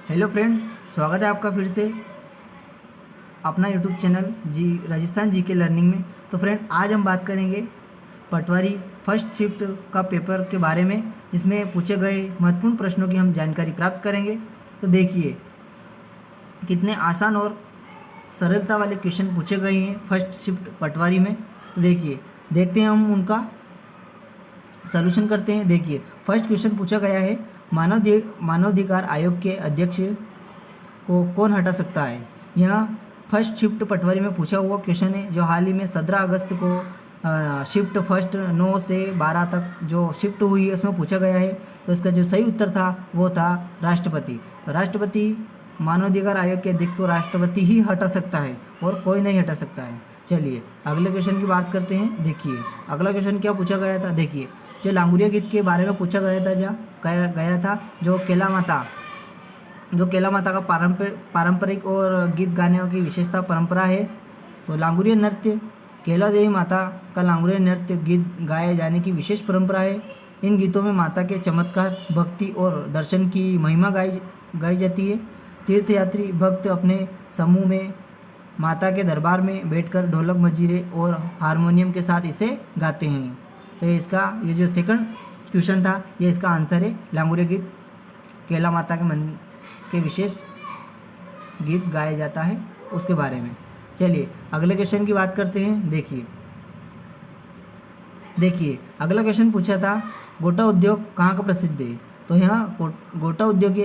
Hello friend, स्वागत है आपका फिर से अपना यूट्यूब चैनल राजस्थान जी के लर्निंग में। तो फ्रेंड, आज हम बात करेंगे पटवारी फर्स्ट शिफ्ट का पेपर के बारे में, जिसमें पूछे गए महत्वपूर्ण प्रश्नों की हम जानकारी प्राप्त करेंगे। तो देखिए कितने आसान और सरलता वाले क्वेश्चन पूछे गए हैं फर्स्ट शिफ्ट पटवारी में। तो देखिए, देखते हैं हम उनका सॉल्यूशन करते हैं। देखिए, फर्स्ट क्वेश्चन पूछा गया है, मानवाधिकार आयोग के अध्यक्ष को कौन हटा सकता है। यह फर्स्ट शिफ्ट पटवारी में पूछा हुआ क्वेश्चन है, जो हाल ही में 17 अगस्त को शिफ्ट फर्स्ट 9 से 12 तक जो शिफ्ट हुई है उसमें पूछा गया है। तो इसका जो सही उत्तर था वो था राष्ट्रपति। तो राष्ट्रपति, मानवाधिकार आयोग के अध्यक्ष को राष्ट्रपति ही हटा सकता है और कोई नहीं हटा सकता है। चलिए अगले क्वेश्चन की बात करते हैं। देखिए अगला क्वेश्चन क्या पूछा गया था। देखिए, जो लांगुरिया गीत के बारे में पूछा गया था, जो केला माता का पारंपरिक और गीत गाने की विशेषता परंपरा है। तो लांगुरिया नृत्य, केला देवी माता का लांगुरिया नृत्य गीत गाए जाने की विशेष परंपरा है। इन गीतों में माता के चमत्कार, भक्ति और दर्शन की महिमा गाई जाती है। तीर्थयात्री भक्त अपने समूह में माता के दरबार में बैठकर ढोलक, मंजीरे और हारमोनियम के साथ इसे गाते हैं। तो ये जो सेकंड क्वेश्चन था, ये इसका आंसर है। लांगुरिया गीत केला माता के विशेष गीत गाया जाता है उसके बारे में। चलिए अगले क्वेश्चन की बात करते हैं। देखिए अगला क्वेश्चन पूछा था, गोटा उद्योग कहाँ का प्रसिद्ध है। तो यहाँ गोटा उद्योग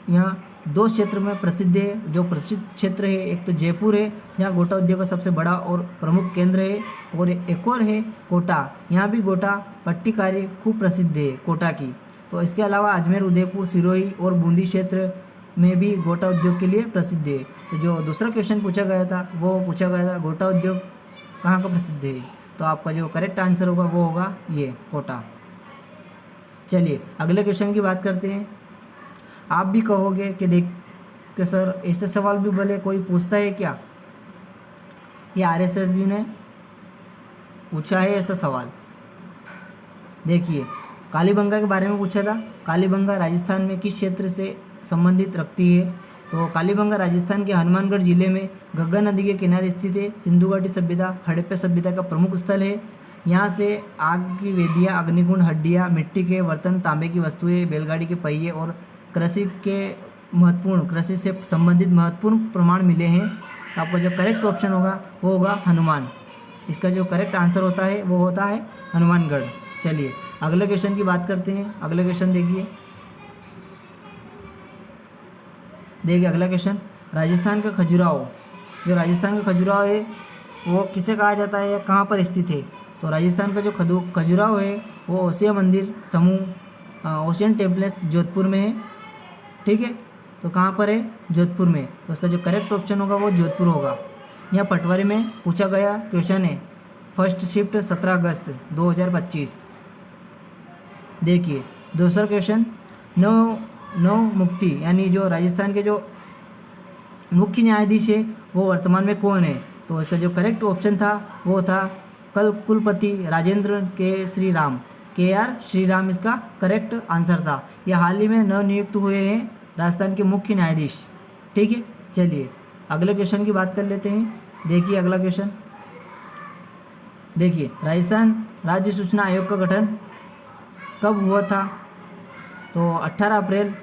यहाँ दो क्षेत्र में प्रसिद्ध है। जो प्रसिद्ध क्षेत्र है, एक तो जयपुर है जहाँ गोटा उद्योग का सबसे बड़ा और प्रमुख केंद्र है, और एक और है कोटा। यहाँ भी गोटा पट्टी कार्य खूब प्रसिद्ध है कोटा की। तो इसके अलावा अजमेर, उदयपुर, सिरोही और बूंदी क्षेत्र में भी गोटा उद्योग के लिए प्रसिद्ध है। तो जो दूसरा क्वेश्चन पूछा गया था वो पूछा गया था, गोटा उद्योग कहाँ का प्रसिद्ध है। तो आपका जो करेक्ट आंसर होगा वो होगा ये कोटा। चलिए अगले क्वेश्चन की बात करते हैं। आप भी कहोगे कि सर ऐसे सवाल भी भले कोई पूछता है क्या। ये आरएसएस भी ने पूछा है ऐसा सवाल। देखिए कालीबंगा के बारे में पूछा था। कालीबंगा राजस्थान में किस क्षेत्र से संबंधित रखती है। तो कालीबंगा राजस्थान के हनुमानगढ़ जिले में गंगा नदी के किनारे स्थित है। सिंधु घाटी सभ्यता, हड़प्पा सभ्यता का प्रमुख स्थल है। यहाँ से आग की वेदियाँ, अग्निकुंड, हड्डियाँ, मिट्टी के बर्तन, तांबे की वस्तुएं, बैलगाड़ी के पहिए और कृषि से संबंधित महत्वपूर्ण प्रमाण मिले हैं। तो आपका जो करेक्ट ऑप्शन होगा वो होगा हनुमान। इसका जो करेक्ट आंसर होता है वो होता है हनुमानगढ़। चलिए अगले क्वेश्चन की बात करते हैं। अगले क्वेश्चन देखिए अगला क्वेश्चन, राजस्थान का खजुराहो, जो राजस्थान का खजुराहो है वो किसे कहा जाता है या कहाँ पर स्थित है। तो राजस्थान का जो खजुराहो है वो ओसिया मंदिर समूह, ओशियन टेम्पल्स, जोधपुर में है। ठीक है, तो कहाँ पर है, जोधपुर में। तो इसका जो करेक्ट ऑप्शन होगा वो जोधपुर होगा। यह पटवारी में पूछा गया क्वेश्चन है, फर्स्ट शिफ्ट 17 अगस्त 2025। देखिए दूसरा क्वेश्चन, नौ मुक्ति यानी जो राजस्थान के जो मुख्य न्यायाधीश है वो वर्तमान में कौन है। तो इसका जो करेक्ट ऑप्शन था वो था कुलपति राजेंद्र के आर श्रीराम इसका करेक्ट आंसर था। यह हाल ही में नवनियुक्त हुए हैं राजस्थान के मुख्य न्यायाधीश। ठीक है, चलिए अगले क्वेश्चन की बात कर लेते हैं। देखिए अगला क्वेश्चन, देखिए राजस्थान राज्य सूचना आयोग का गठन कब हुआ था। तो 18 अप्रैल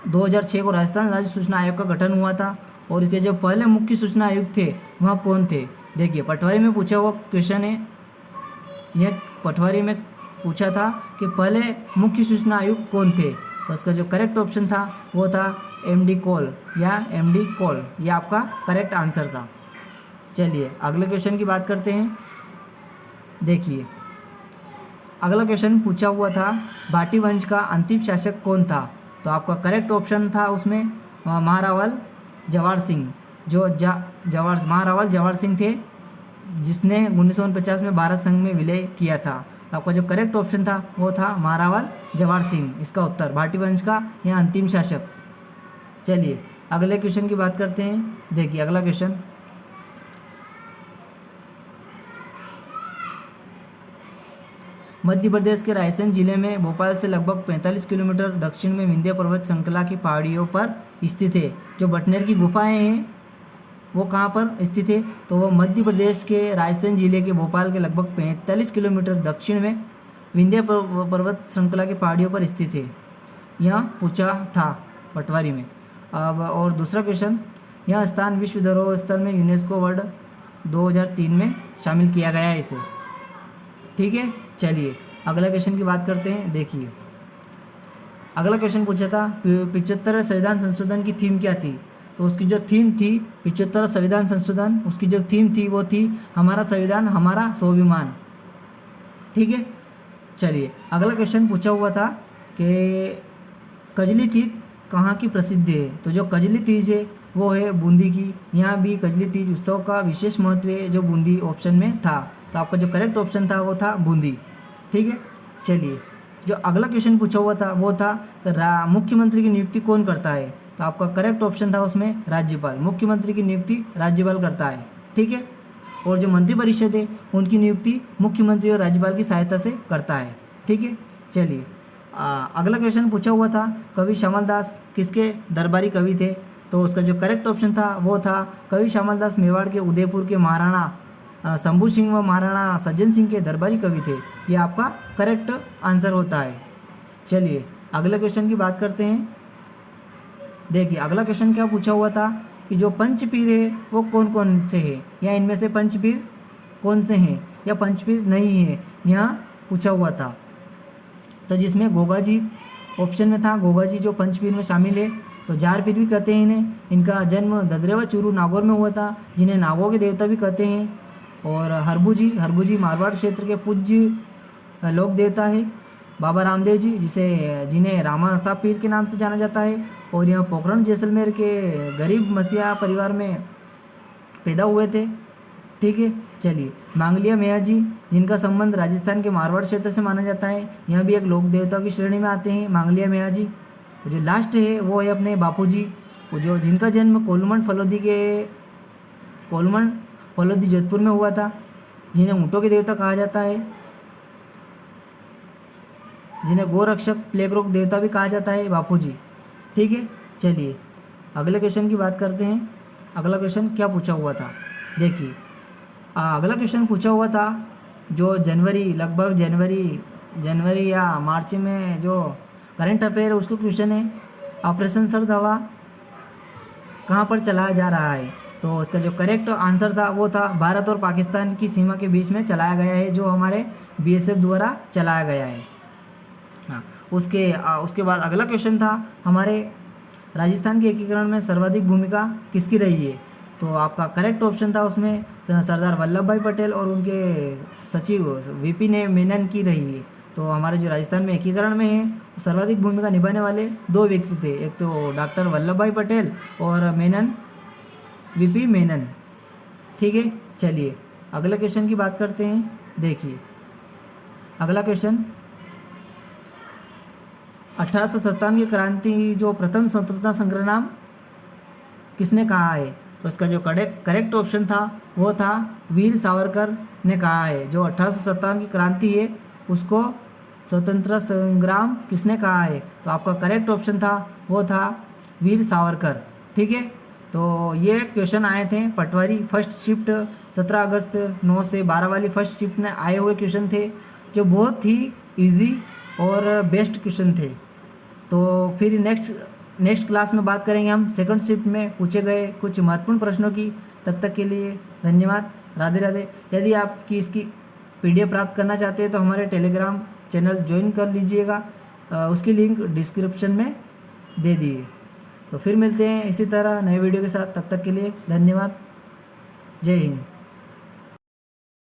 2006 को राजस्थान राज्य सूचना आयोग का गठन हुआ था। और इसके जो पहले मुख्य सूचना आयुक्त थे वह कौन थे। देखिए पटवारी में पूछा हुआ क्वेश्चन है। यह पटवारी में पूछा था कि पहले मुख्य सूचना आयुक्त कौन थे। तो इसका जो करेक्ट ऑप्शन था वो था एमडी कौल। यह आपका करेक्ट आंसर था। चलिए अगले क्वेश्चन की बात करते हैं। देखिए अगला क्वेश्चन पूछा हुआ था, भाटी वंश का अंतिम शासक कौन था। तो आपका करेक्ट ऑप्शन था उसमें महारावल जवाहर सिंह। महारावल जवाहर सिंह थे, जिसने 1949 में भारत संघ में विलय किया था। तो आपका जो करेक्ट ऑप्शन था वो था महारावल जवाहर सिंह। इसका उत्तर भाटी वंश का यह अंतिम शासक। चलिए अगले क्वेश्चन की बात करते हैं। देखिए अगला क्वेश्चन, मध्य प्रदेश के रायसेन जिले में भोपाल से लगभग 45 किलोमीटर दक्षिण में विंध्य पर्वत श्रृंखला की पहाड़ियों पर स्थित है। जो बटनेर की गुफाएं हैं वो कहाँ पर स्थित है, तो वो मध्य प्रदेश के रायसेन जिले के भोपाल के लगभग 45 किलोमीटर दक्षिण में विंध्य पर्वत श्रृंखला की पहाड़ियों पर स्थित है। यह पूछा था पटवारी में। अब और दूसरा क्वेश्चन, यह स्थान विश्व धरोहर स्थल में यूनेस्को वर्ल्ड 2003 में शामिल किया गया है इसे। ठीक है, चलिए अगला क्वेश्चन की बात करते हैं। देखिए अगला क्वेश्चन पूछा था 75 संविधान संशोधन की थीम क्या थी, तो उसकी जो थीम थी 75 संविधान संशोधन, उसकी जो थीम थी वो थी हमारा संविधान हमारा स्वाभिमान। ठीक है, चलिए अगला क्वेश्चन पूछा हुआ था कि कजली तीज कहाँ की प्रसिद्ध है, तो जो कजली तीज है वो है बूंदी की। यहाँ भी कजली तीज उत्सव का विशेष महत्व है जो बूंदी ऑप्शन में था, तो आपका जो करेक्ट ऑप्शन था वो था बूंदी। ठीक है, चलिए जो अगला क्वेश्चन पूछा हुआ था वो था मुख्यमंत्री की नियुक्ति कौन करता है, तो आपका करेक्ट ऑप्शन था उसमें राज्यपाल। मुख्यमंत्री की नियुक्ति राज्यपाल करता है। ठीक है, और जो मंत्रिपरिषद है उनकी नियुक्ति मुख्यमंत्री और राज्यपाल की सहायता से करता है। ठीक है, चलिए अगला क्वेश्चन पूछा हुआ था कवि श्यामल दास किसके दरबारी कवि थे, तो उसका जो करेक्ट ऑप्शन था वो था कवि श्यामल दास मेवाड़ के उदयपुर के महाराणा शंभू सिंह व महाराणा सज्जन सिंह के दरबारी कवि थे। ये आपका करेक्ट आंसर होता है। चलिए अगले क्वेश्चन की बात करते हैं। देखिए अगला क्वेश्चन क्या पूछा हुआ था कि जो पंचपीर है वो कौन कौन से हैं, या इनमें से पंचपीर कौन से हैं या पंचपीर नहीं है, यहाँ पूछा हुआ था। तो जिसमें गोगा जी ऑप्शन में था, गोगा जी जो पंचपीर में शामिल है। तो जार पीर भी कहते हैं इन्हें। इनका जन्म ददरेवा चूरू नागौर में हुआ था, जिन्हें नागौर के देवता भी कहते हैं। और हरबू जी मारवाड़ क्षेत्र के पूज्य लोक देवता है। बाबा रामदेव जी जिन्हें रामा साहब पीर के नाम से जाना जाता है, और यह पोखरण जैसलमेर के गरीब मसीहा परिवार में पैदा हुए थे। ठीक है, चलिए मांगलिया मैया जी जिनका संबंध राजस्थान के मारवाड़ क्षेत्र से माना जाता है, यह भी एक लोक देवता की श्रेणी में आते हैं मांगलिया मैया जी। जो लास्ट है वो है अपने बापू जी, जो जिनका जन्म कोलमंड फलोदी जोधपुर में हुआ था, जिन्हें ऊँटों के देवता कहा जाता है, जिन्हें गोरक्षक प्लेग रोग देवता भी कहा जाता है बापू जी। ठीक है, चलिए अगले क्वेश्चन की बात करते हैं। अगला क्वेश्चन क्या पूछा हुआ था, देखिए अगला क्वेश्चन पूछा हुआ था जो लगभग जनवरी या मार्च में जो करंट अफेयर उसको क्वेश्चन है, ऑपरेशन सर्द हवा कहाँ पर चलाया जा रहा है, तो उसका जो करेक्ट आंसर था वो था भारत और पाकिस्तान की सीमा के बीच में चलाया गया है, जो हमारे BSF द्वारा चलाया गया है। हाँ, उसके बाद अगला क्वेश्चन था हमारे राजस्थान के एकीकरण में सर्वाधिक भूमिका किसकी रही है, तो आपका करेक्ट ऑप्शन था उसमें सरदार वल्लभ भाई पटेल और उनके सचिव VP मेनन की रही है। तो हमारे जो राजस्थान में एकीकरण में है सर्वाधिक भूमिका निभाने वाले 2 व्यक्ति थे, एक तो डॉक्टर वल्लभ भाई पटेल और VP मेनन। ठीक है, चलिए अगले क्वेश्चन की बात करते हैं। देखिए अगला क्वेश्चन 1857 की क्रांति जो प्रथम स्वतंत्रता संग्राम किसने कहा है, तो इसका जो करेक्ट ऑप्शन था वो था वीर सावरकर ने कहा है। जो 1857 की क्रांति है उसको स्वतंत्रता संग्राम किसने कहा है, तो आपका करेक्ट ऑप्शन था वो था वीर सावरकर। ठीक है, तो ये क्वेश्चन आए थे पटवारी फर्स्ट शिफ्ट 17 अगस्त 9 से 12 वाली फर्स्ट शिफ्ट में आए हुए क्वेश्चन थे, जो बहुत ही इजी और बेस्ट क्वेश्चन थे। तो फिर नेक्स्ट क्लास में बात करेंगे हम सेकंड शिफ्ट में पूछे गए कुछ महत्वपूर्ण प्रश्नों की। तब तक के लिए धन्यवाद, राधे राधे। यदि आप इसकी PDF प्राप्त करना चाहते हैं तो हमारे टेलीग्राम चैनल ज्वाइन कर लीजिएगा, उसकी लिंक डिस्क्रिप्शन में दे दिए। तो फिर मिलते हैं इसी तरह नए वीडियो के साथ, तब तक के लिए धन्यवाद, जय हिंद।